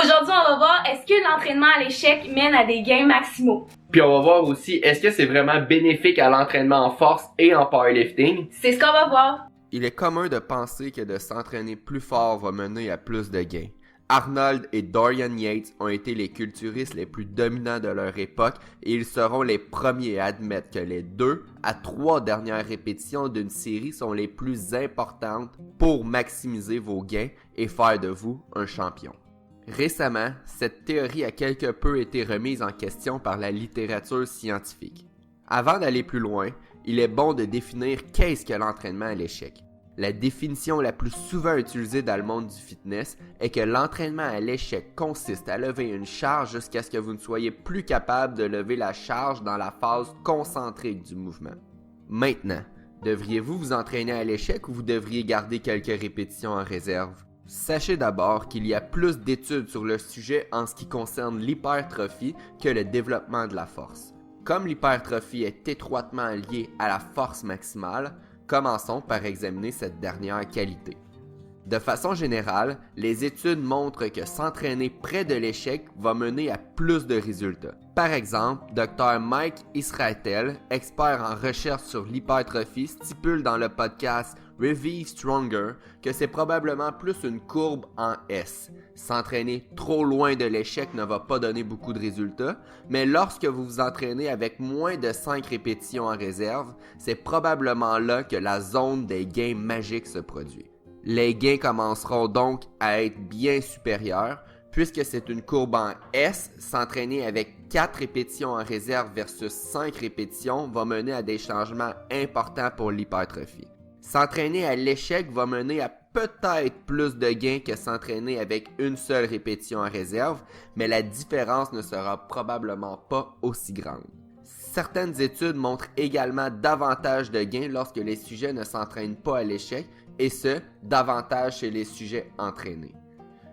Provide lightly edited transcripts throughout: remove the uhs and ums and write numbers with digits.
Aujourd'hui, on va voir est-ce que l'entraînement à l'échec mène à des gains maximaux. Puis on va voir aussi, est-ce que c'est vraiment bénéfique à l'entraînement en force et en powerlifting? C'est ce qu'on va voir. Il est commun de penser que de s'entraîner plus fort va mener à plus de gains. Arnold et Dorian Yates ont été les culturistes les plus dominants de leur époque et ils seront les premiers à admettre que les 2 à 3 dernières répétitions d'une série sont les plus importantes pour maximiser vos gains et faire de vous un champion. Récemment, cette théorie a quelque peu été remise en question par la littérature scientifique. Avant d'aller plus loin, il est bon de définir qu'est-ce que l'entraînement à l'échec. La définition la plus souvent utilisée dans le monde du fitness est que l'entraînement à l'échec consiste à lever une charge jusqu'à ce que vous ne soyez plus capable de lever la charge dans la phase concentrique du mouvement. Maintenant, devriez-vous vous entraîner à l'échec ou vous devriez garder quelques répétitions en réserve? Sachez d'abord qu'il y a plus d'études sur le sujet en ce qui concerne l'hypertrophie que le développement de la force. Comme l'hypertrophie est étroitement liée à la force maximale, commençons par examiner cette dernière qualité. De façon générale, les études montrent que s'entraîner près de l'échec va mener à plus de résultats. Par exemple, Dr. Mike Israetel, expert en recherche sur l'hypertrophie, stipule dans le podcast Revive Stronger que c'est probablement plus une courbe en S. S'entraîner trop loin de l'échec ne va pas donner beaucoup de résultats, mais lorsque vous vous entraînez avec moins de 5 répétitions en réserve, c'est probablement là que la zone des gains magiques se produit. Les gains commenceront donc à être bien supérieurs, puisque c'est une courbe en S, s'entraîner avec 4 répétitions en réserve versus 5 répétitions va mener à des changements importants pour l'hypertrophie. S'entraîner à l'échec va mener à peut-être plus de gains que s'entraîner avec une seule répétition en réserve, mais la différence ne sera probablement pas aussi grande. Certaines études montrent également davantage de gains lorsque les sujets ne s'entraînent pas à l'échec, et ce, davantage chez les sujets entraînés.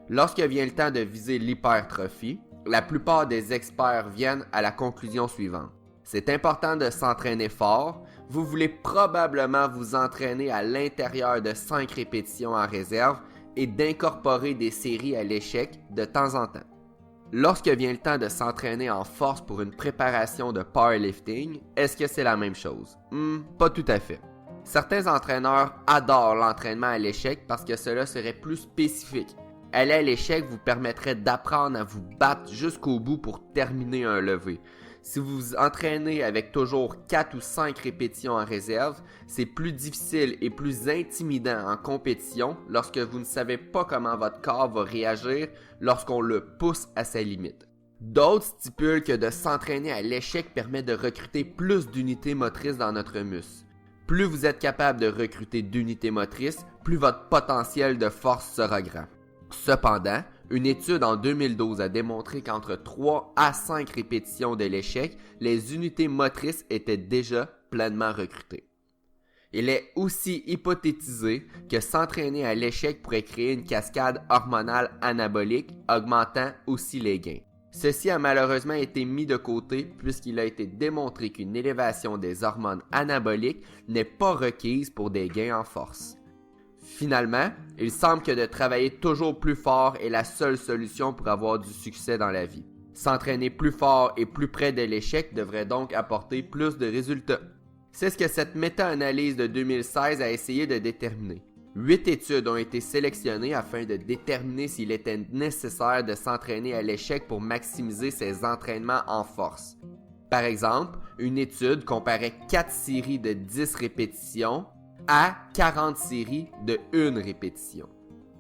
Lorsque vient le temps de viser l'hypertrophie, la plupart des experts viennent à la conclusion suivante. C'est important de s'entraîner fort, vous voulez probablement vous entraîner à l'intérieur de 5 répétitions en réserve et d'incorporer des séries à l'échec de temps en temps. Lorsque vient le temps de s'entraîner en force pour une préparation de powerlifting, est-ce que c'est la même chose? Pas tout à fait. Certains entraîneurs adorent l'entraînement à l'échec parce que cela serait plus spécifique. Aller à l'échec vous permettrait d'apprendre à vous battre jusqu'au bout pour terminer un lever. Si vous vous entraînez avec toujours 4 ou 5 répétitions en réserve, c'est plus difficile et plus intimidant en compétition lorsque vous ne savez pas comment votre corps va réagir lorsqu'on le pousse à sa limite. D'autres stipulent que de s'entraîner à l'échec permet de recruter plus d'unités motrices dans notre muscle. Plus vous êtes capable de recruter d'unités motrices, plus votre potentiel de force sera grand. Cependant, une étude en 2012 a démontré qu'entre 3 à 5 répétitions de l'échec, les unités motrices étaient déjà pleinement recrutées. Il est aussi hypothétisé que s'entraîner à l'échec pourrait créer une cascade hormonale anabolique, augmentant aussi les gains. Ceci a malheureusement été mis de côté puisqu'il a été démontré qu'une élévation des hormones anaboliques n'est pas requise pour des gains en force. Finalement, il semble que de travailler toujours plus fort est la seule solution pour avoir du succès dans la vie. S'entraîner plus fort et plus près de l'échec devrait donc apporter plus de résultats. C'est ce que cette méta-analyse de 2016 a essayé de déterminer. 8 études ont été sélectionnées afin de déterminer s'il était nécessaire de s'entraîner à l'échec pour maximiser ses entraînements en force. Par exemple, une étude comparait 4 séries de 10 répétitions à 40 séries de 1 répétition.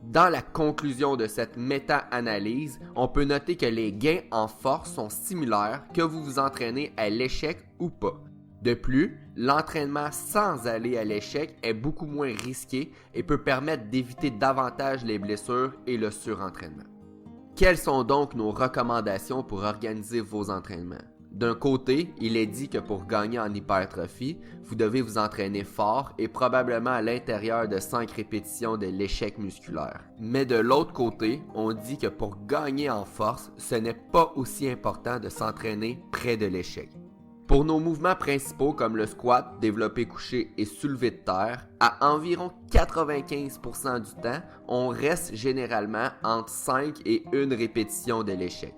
Dans la conclusion de cette méta-analyse, on peut noter que les gains en force sont similaires que vous vous entraînez à l'échec ou pas. De plus, l'entraînement sans aller à l'échec est beaucoup moins risqué et peut permettre d'éviter davantage les blessures et le surentraînement. Quelles sont donc nos recommandations pour organiser vos entraînements? D'un côté, il est dit que pour gagner en hypertrophie, vous devez vous entraîner fort et probablement à l'intérieur de 5 répétitions de l'échec musculaire. Mais de l'autre côté, on dit que pour gagner en force, ce n'est pas aussi important de s'entraîner près de l'échec. Pour nos mouvements principaux comme le squat, développé couché et soulevé de terre, à environ 95% du temps, on reste généralement entre 5 et 1 répétition de l'échec.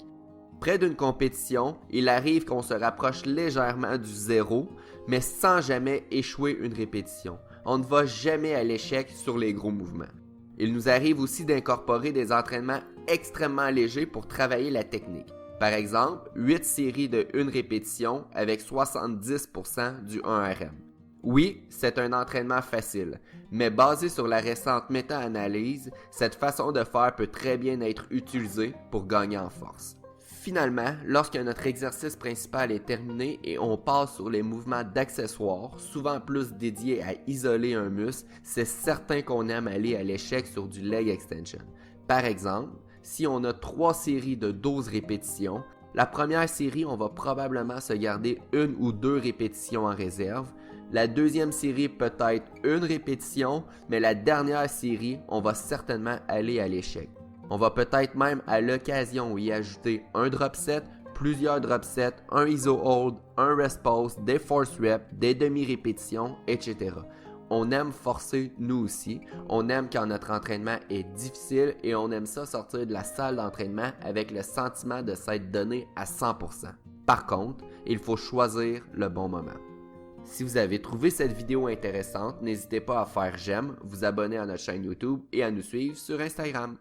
Près d'une compétition, il arrive qu'on se rapproche légèrement du zéro, mais sans jamais échouer une répétition. On ne va jamais à l'échec sur les gros mouvements. Il nous arrive aussi d'incorporer des entraînements extrêmement légers pour travailler la technique. Par exemple, 8 séries de 1 répétition avec 70% du 1RM. Oui, c'est un entraînement facile, mais basé sur la récente méta-analyse, cette façon de faire peut très bien être utilisée pour gagner en force. Finalement, lorsque notre exercice principal est terminé et on passe sur les mouvements d'accessoires, souvent plus dédiés à isoler un muscle, c'est certain qu'on aime aller à l'échec sur du leg extension. Par exemple, si on a 3 séries de 12 répétitions, la première série, on va probablement se garder 1 ou 2 répétitions en réserve. La deuxième série peut-être 1 répétition, mais la dernière série, on va certainement aller à l'échec. On va peut-être même à l'occasion y ajouter un drop set, plusieurs drop sets, un iso hold, un rest pause, des force reps, des demi-répétitions, etc. On aime forcer nous aussi, on aime quand notre entraînement est difficile et on aime ça sortir de la salle d'entraînement avec le sentiment de s'être donné à 100%. Par contre, il faut choisir le bon moment. Si vous avez trouvé cette vidéo intéressante, n'hésitez pas à faire j'aime, vous abonner à notre chaîne YouTube et à nous suivre sur Instagram.